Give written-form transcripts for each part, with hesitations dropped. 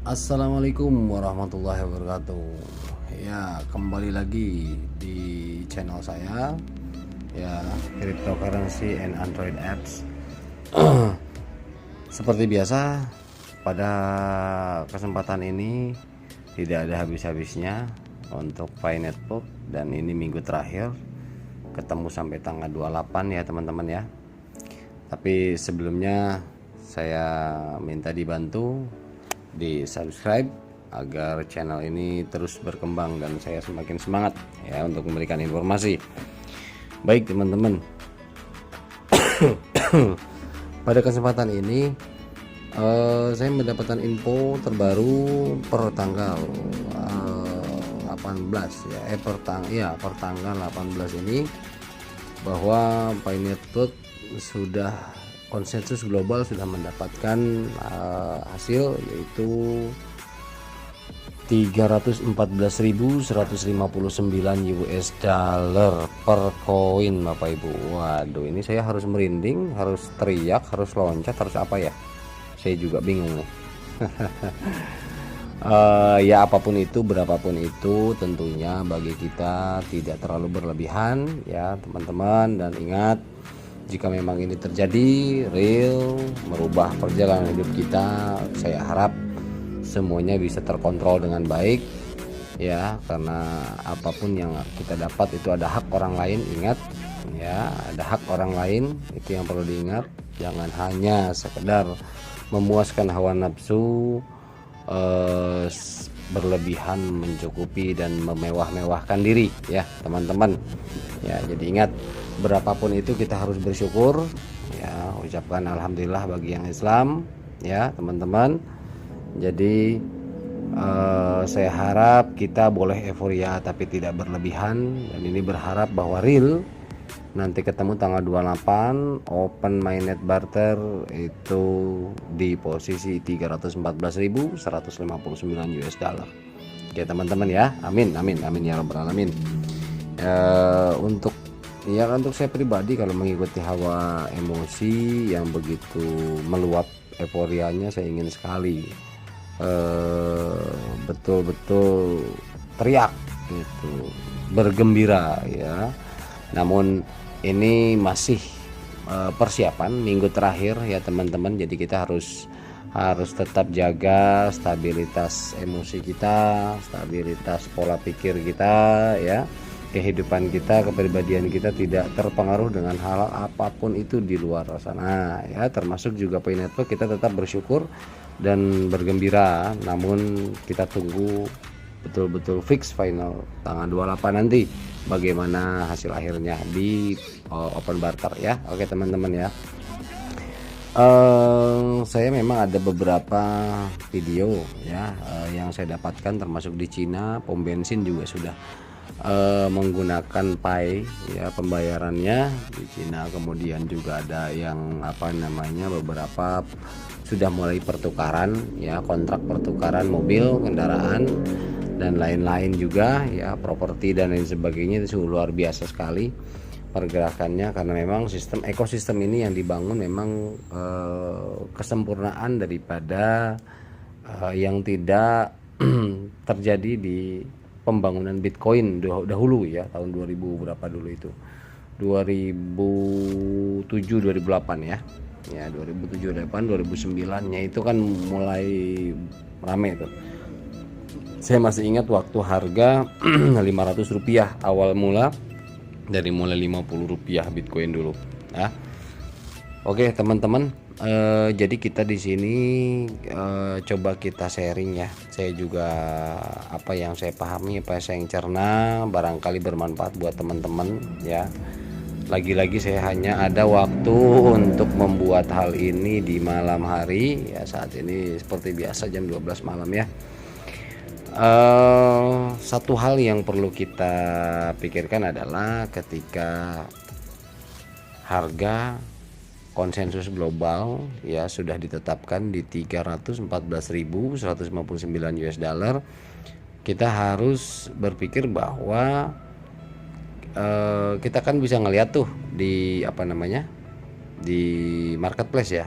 Assalamualaikum warahmatullahi wabarakatuh. Ya, kembali lagi di channel saya, ya, Cryptocurrency and Android Apps. Seperti biasa, pada kesempatan ini tidak ada habis-habisnya untuk Pi Network, dan ini minggu terakhir ketemu sampai tanggal 28 ya teman-teman ya. Tapi sebelumnya saya minta dibantu di subscribe agar channel ini terus berkembang dan saya semakin semangat ya untuk memberikan informasi. Baik teman-teman, pada kesempatan ini saya mendapatkan info terbaru per tanggal 18 ya, per tanggal 18 ini, bahwa Pi Network sudah konsensus global sudah mendapatkan hasil, yaitu 314.159 US dollar per koin Bapak Ibu. Waduh, ini saya harus merinding, harus teriak, harus loncat, harus apa ya, saya juga bingung nih. Ya apapun itu, berapapun itu, tentunya bagi kita tidak terlalu berlebihan ya teman-teman. Dan ingat, jika memang ini terjadi real, merubah perjalanan hidup kita, saya harap semuanya bisa terkontrol dengan baik ya, karena apapun yang kita dapat itu ada hak orang lain. Ingat ya, ada hak orang lain, itu yang perlu diingat. Jangan hanya sekedar memuaskan hawa nafsu, berlebihan, mencukupi dan memewah-mewahkan diri ya teman-teman ya. Jadi ingat, berapapun itu kita harus bersyukur ya, ucapkan alhamdulillah bagi yang Islam ya teman-teman. Jadi saya harap kita boleh euforia tapi tidak berlebihan, dan ini berharap bahwa real nanti ketemu tanggal 28 open mainnet barter itu di posisi 314.159 US dollar. Oke teman-teman ya, amin amin amin ya rabbal alamin. Untuk saya pribadi, kalau mengikuti hawa emosi yang begitu meluap euforianya, saya ingin sekali betul-betul teriak gitu, bergembira ya. Namun ini masih persiapan minggu terakhir ya teman-teman. Jadi kita harus tetap jaga stabilitas emosi kita, stabilitas pola pikir kita ya, kehidupan kita, kepribadian kita tidak terpengaruh dengan hal apapun itu di luar sana ya, termasuk juga Pi Network. Kita tetap bersyukur dan bergembira, namun kita tunggu betul-betul fix final tanggal 28 nanti bagaimana hasil akhirnya di open barter ya. Oke teman-teman ya, saya memang ada beberapa video ya yang saya dapatkan, termasuk di Cina pom bensin juga sudah menggunakan Pi ya pembayarannya di Cina. Kemudian juga ada yang beberapa sudah mulai pertukaran ya, kontrak pertukaran mobil, kendaraan dan lain-lain juga ya, properti dan lain sebagainya. Itu luar biasa sekali pergerakannya, karena memang ekosistem ini yang dibangun memang kesempurnaan daripada yang tidak terjadi di pembangunan Bitcoin dahulu ya, tahun 2000 berapa dulu itu, 2007 2008 ya. Ya 2007 2008 2009 nya itu kan mulai rame tuh. Saya masih ingat waktu harga Rp500 awal mula, dari mulai Rp50 Bitcoin dulu ya. Oke teman-teman, jadi kita di sini coba kita sharing ya. Saya juga apa yang saya pahami, apa yang saya cerna, barangkali bermanfaat buat teman-teman ya. Lagi-lagi saya hanya ada waktu untuk membuat hal ini di malam hari ya, saat ini seperti biasa jam 12 malam ya. Satu hal yang perlu kita pikirkan adalah ketika harga konsensus global ya sudah ditetapkan di 314.159 US dollar, kita harus berpikir bahwa kita kan bisa ngeliat tuh di di marketplace ya,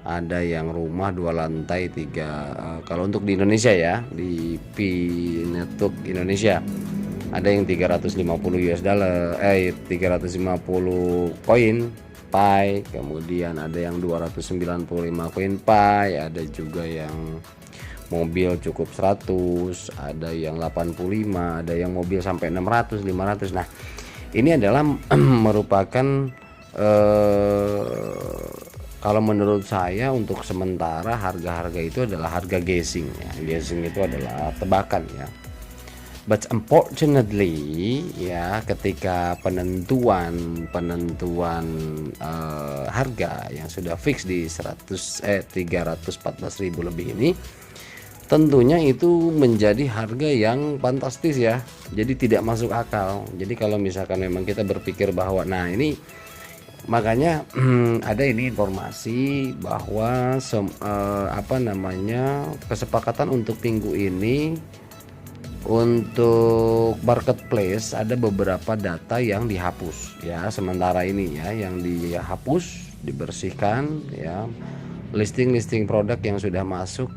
ada yang rumah 2 lantai 3, kalau untuk di Indonesia ya, di P Network Indonesia ada yang 350 US dollar 350 koin Pi, kemudian ada yang 295 koin Pi, ada juga yang mobil cukup 100, ada yang 85, ada yang mobil sampai 600 500. Nah ini adalah merupakan kalau menurut saya untuk sementara harga-harga itu adalah harga guessing ya. Guessing itu adalah tebakan ya. But unfortunately ya, ketika penentuan harga yang sudah fix di 314.000 lebih ini, tentunya itu menjadi harga yang fantastis ya. Jadi tidak masuk akal. Jadi kalau misalkan memang kita berpikir bahwa nah ini, makanya ada ini informasi bahwa kesepakatan untuk minggu ini untuk marketplace ada beberapa data yang dihapus ya sementara ini ya, yang dihapus, dibersihkan ya. Listing produk yang sudah masuk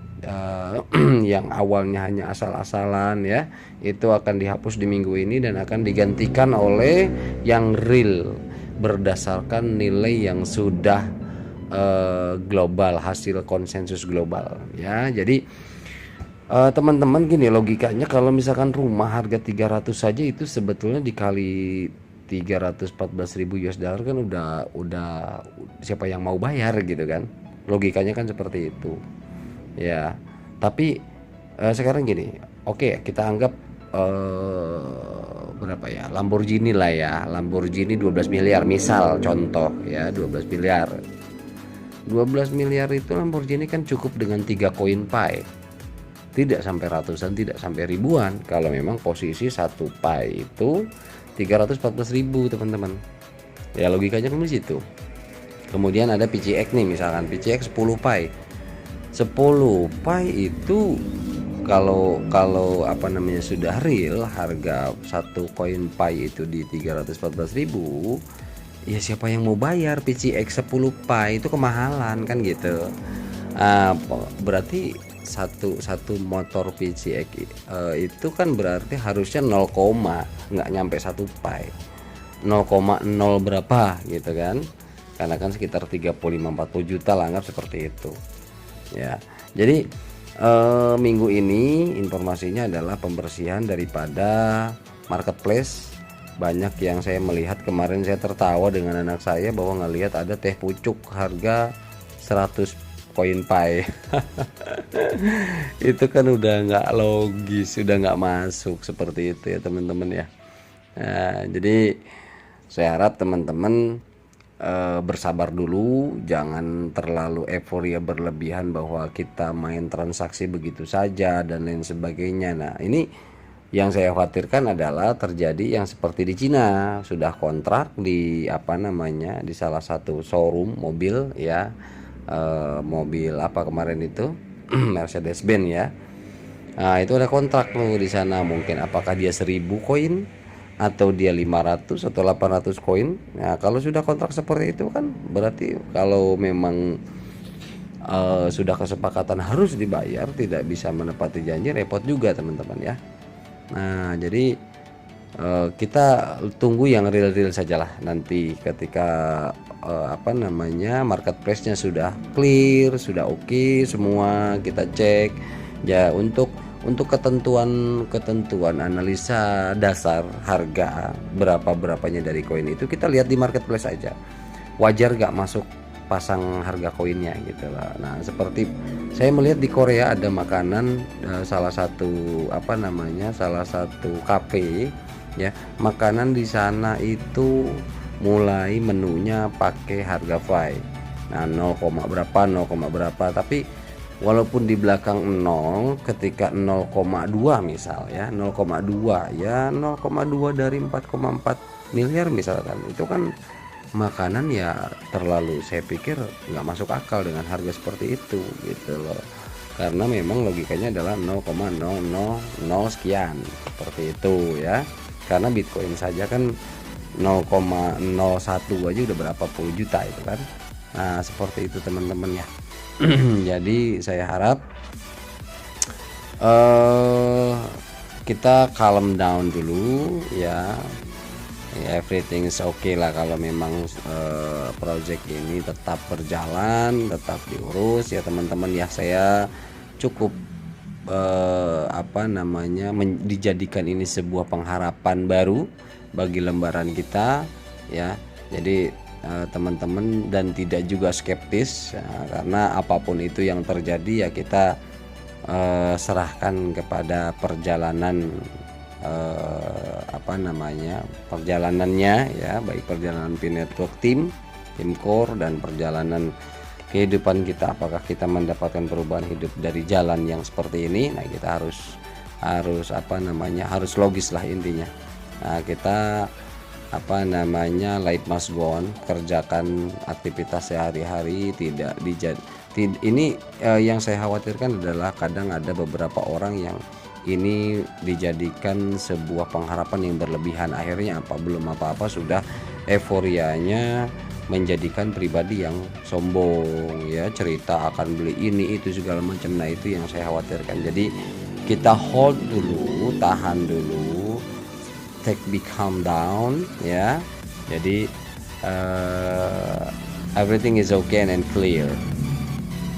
yang awalnya hanya asal-asalan ya, itu akan dihapus di minggu ini dan akan digantikan oleh yang real berdasarkan nilai yang sudah global, hasil konsensus global ya. Jadi teman-teman gini logikanya, kalau misalkan rumah harga 300 saja itu sebetulnya dikali 314.000 US dollar kan udah siapa yang mau bayar gitu kan, logikanya kan seperti itu ya. Tapi sekarang gini, oke, kita anggap berapa ya, Lamborghini lah ya, Lamborghini 12 miliar misal contoh ya, 12 miliar itu Lamborghini kan cukup dengan 3 koin Pi, tidak sampai ratusan, tidak sampai ribuan. Kalau memang posisi satu Pi itu 314.000 teman-teman ya, logikanya kan di situ. Kemudian ada PCX nih, misalkan PCX 10 Pi itu kalau sudah real harga satu koin Pi itu di 314.000 ya, siapa yang mau bayar PCX 10 Pi itu kemahalan kan gitu. Berarti satu motor PCX itu kan berarti harusnya 0, nggak nyampe 1 Pi, 0,0 berapa gitu kan, karena kan sekitar 35-40 juta lah, anggap seperti itu ya. Jadi minggu ini informasinya adalah pembersihan daripada marketplace. Banyak yang saya melihat, kemarin saya tertawa dengan anak saya bahwa ngelihat ada teh pucuk harga 100 koin Pi. Itu kan udah nggak logis, udah nggak masuk seperti itu ya teman-teman ya. Nah, jadi saya harap teman-teman bersabar dulu, jangan terlalu euforia berlebihan bahwa kita main transaksi begitu saja dan lain sebagainya. Nah ini yang saya khawatirkan adalah terjadi yang seperti di Cina, sudah kontrak di di salah satu showroom mobil ya. Mobil apa kemarin itu Mercedes-Benz ya. Nah itu ada kontrak tuh di sana, mungkin apakah dia 1000 koin atau dia 500 atau 800 koin. Nah kalau sudah kontrak seperti itu kan berarti kalau memang sudah kesepakatan harus dibayar, tidak bisa menepati janji, repot juga teman-teman ya. Nah jadi kita tunggu yang real-real sajalah nanti ketika marketplace-nya sudah clear, sudah oke semua, kita cek ya. Untuk ketentuan analisa dasar harga berapanya dari koin itu kita lihat di marketplace aja, wajar gak masuk pasang harga koinnya gitu lah. Nah seperti saya melihat di Korea ada makanan salah satu kafe ya, makanan di sana itu mulai menunya pakai harga Pi. Nah 0, berapa, tapi walaupun di belakang 0, ketika 0,2 misal ya, 0,2 ya, 0,2 dari 4,4 miliar misalkan, itu kan makanan ya terlalu, saya pikir nggak masuk akal dengan harga seperti itu gitu loh. Karena memang logikanya adalah 0,000 sekian seperti itu ya. Karena Bitcoin saja kan 0,01 aja udah berapa puluh juta itu kan. Nah seperti itu teman-teman ya. Jadi saya harap kita calm down dulu ya. Everything is okay lah kalau memang project ini tetap berjalan, tetap diurus ya teman-teman ya. Saya cukup dijadikan ini sebuah pengharapan baru bagi lembaran kita ya. Jadi teman-teman dan tidak juga skeptis ya, karena apapun itu yang terjadi ya kita serahkan kepada perjalanannya ya, baik perjalanan P-Network tim core dan perjalanan kehidupan kita, apakah kita mendapatkan perubahan hidup dari jalan yang seperti ini. Nah kita harus logis lah intinya. Nah kita life must go on, kerjakan aktivitas sehari-hari, ini yang saya khawatirkan adalah kadang ada beberapa orang yang ini dijadikan sebuah pengharapan yang berlebihan, akhirnya belum apa-apa sudah euforianya menjadikan pribadi yang sombong ya, cerita akan beli ini itu segala macam. Nah itu yang saya khawatirkan. Jadi kita hold dulu, tahan dulu, calm down ya. Jadi everything is okay and clear.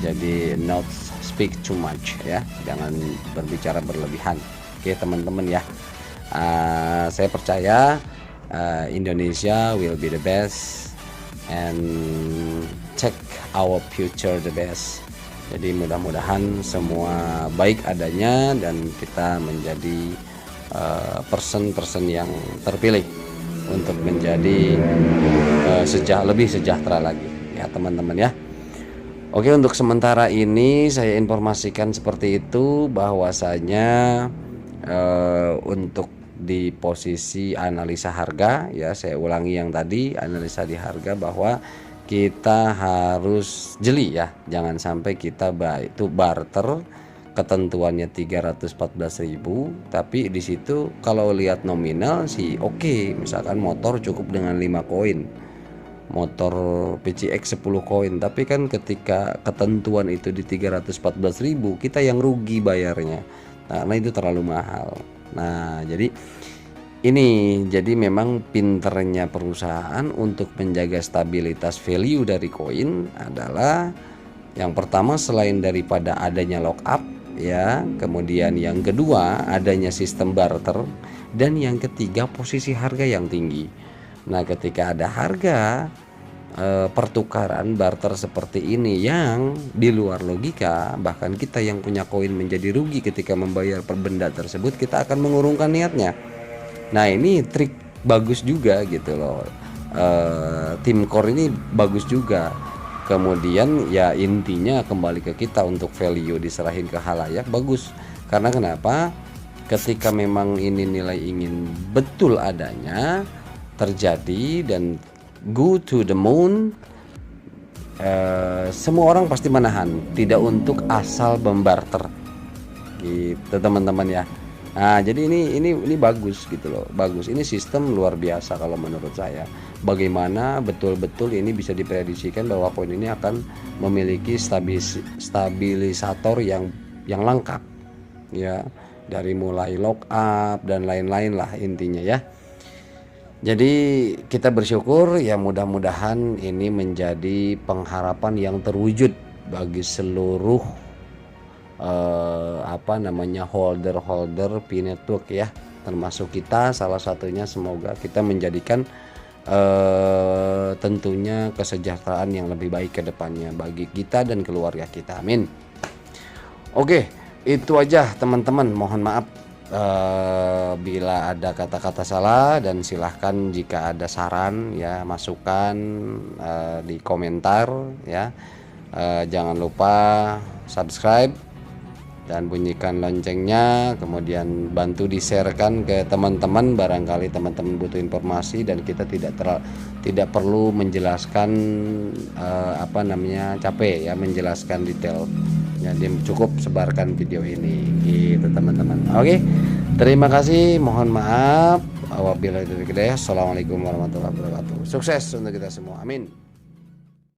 Jadi not speak too much ya, jangan berbicara berlebihan. Oke teman-teman ya, saya percaya Indonesia will be the best and check our future the best. Jadi mudah-mudahan semua baik adanya dan kita menjadi person yang terpilih untuk menjadi lebih sejahtera lagi ya teman-teman ya. Oke, untuk sementara ini saya informasikan seperti itu, bahwasanya untuk di posisi analisa harga ya, saya ulangi yang tadi, analisa di harga, bahwa kita harus jeli ya, jangan sampai kita itu barter ketentuannya 314.000, tapi di situ kalau lihat nominal sih oke, misalkan motor cukup dengan 5 koin, motor PCX 10 koin, tapi kan ketika ketentuan itu di 314.000 kita yang rugi bayarnya, karena itu terlalu mahal. Nah jadi memang pinternya perusahaan untuk menjaga stabilitas value dari koin adalah yang pertama, selain daripada adanya lockup ya, kemudian yang kedua adanya sistem barter, dan yang ketiga posisi harga yang tinggi. Nah ketika ada harga pertukaran barter seperti ini yang di luar logika, bahkan kita yang punya koin menjadi rugi ketika membayar per benda tersebut, kita akan mengurungkan niatnya. Nah ini trik bagus juga gitu loh, tim core ini bagus juga. Kemudian ya intinya kembali ke kita untuk value diserahin ke halayak, bagus. Karena kenapa? Ketika memang ini nilai ingin betul adanya terjadi dan go to the moon, semua orang pasti menahan, tidak untuk asal membarter gitu teman-teman ya. Nah jadi ini bagus gitu loh, bagus, ini sistem luar biasa kalau menurut saya. Bagaimana betul-betul ini bisa diprediksikan bahwa koin ini akan memiliki stabilisator yang lengkap ya, dari mulai lockup dan lain-lain lah intinya ya. Jadi kita bersyukur ya, mudah-mudahan ini menjadi pengharapan yang terwujud bagi seluruh holder P-Network ya, termasuk kita salah satunya. Semoga kita menjadikan tentunya kesejahteraan yang lebih baik ke depannya bagi kita dan keluarga kita, amin. Oke, itu aja teman-teman, mohon maaf bila ada kata-kata salah, dan silahkan jika ada saran ya, masukan di komentar ya. Jangan lupa subscribe dan bunyikan loncengnya, kemudian bantu di-sharekan ke teman-teman, barangkali teman-teman butuh informasi dan kita tidak perlu menjelaskan capek ya menjelaskan detail. Jadi cukup sebarkan video ini gitu teman-teman. Oke, terima kasih, mohon maaf. Wabillahi taufiq hidayah. Assalamualaikum warahmatullahi wabarakatuh. Sukses untuk kita semua, amin.